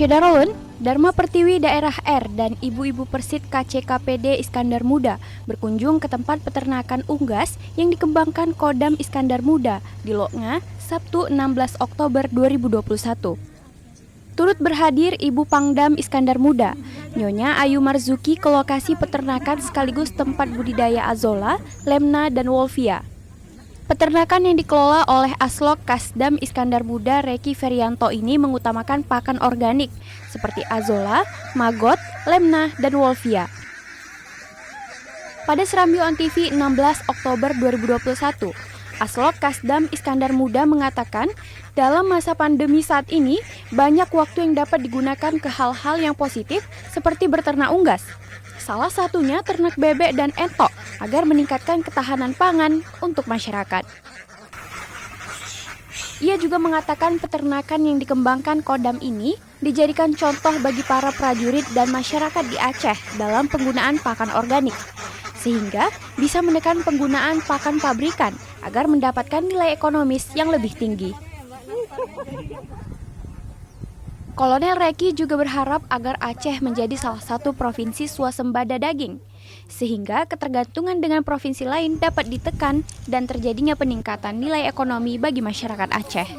Syederalun, Dharma Pertiwi Daerah R dan ibu-ibu Persit KCKPD Iskandar Muda berkunjung ke tempat peternakan unggas yang dikembangkan Kodam Iskandar Muda di Loknga, Sabtu 16 Oktober 2021. Turut berhadir Ibu Pangdam Iskandar Muda, Nyonya Ayu Marzuki ke lokasi peternakan sekaligus tempat budidaya azolla, lemna, dan wolvia. Peternakan yang dikelola oleh Aslok Kasdam Iskandar Muda Reki Ferianto ini mengutamakan pakan organik seperti azolla, maggot, lemna, dan wolvia. Pada Serambi On TV 16 Oktober 2021, Aslok Kasdam Iskandar Muda mengatakan dalam masa pandemi saat ini banyak waktu yang dapat digunakan ke hal-hal yang positif seperti berternak unggas. Salah satunya ternak bebek dan entok agar meningkatkan ketahanan pangan untuk masyarakat. Ia juga mengatakan peternakan yang dikembangkan Kodam ini dijadikan contoh bagi para prajurit dan masyarakat di Aceh dalam penggunaan pakan organik, sehingga bisa menekan penggunaan pakan pabrikan agar mendapatkan nilai ekonomis yang lebih tinggi. Kolonel Reki juga berharap agar Aceh menjadi salah satu provinsi swasembada daging, sehingga ketergantungan dengan provinsi lain dapat ditekan dan terjadinya peningkatan nilai ekonomi bagi masyarakat Aceh.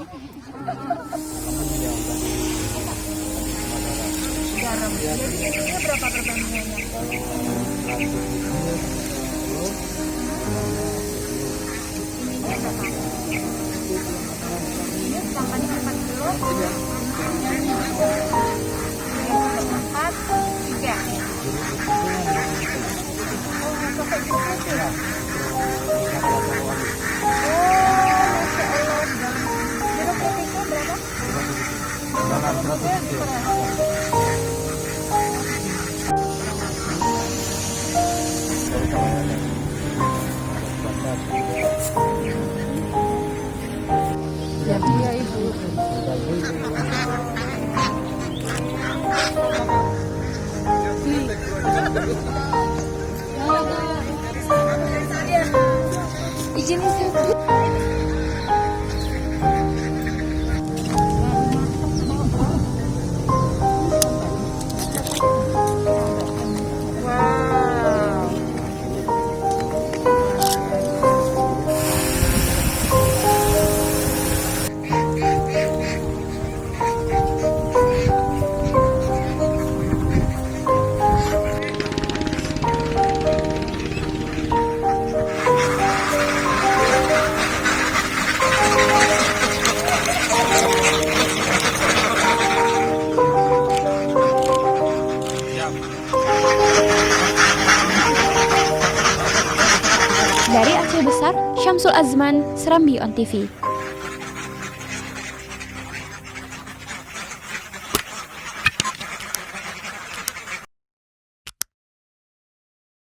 Iya Ibu. Izinin saya. Dari Aceh Besar, Syamsul Azman, Serambi On TV.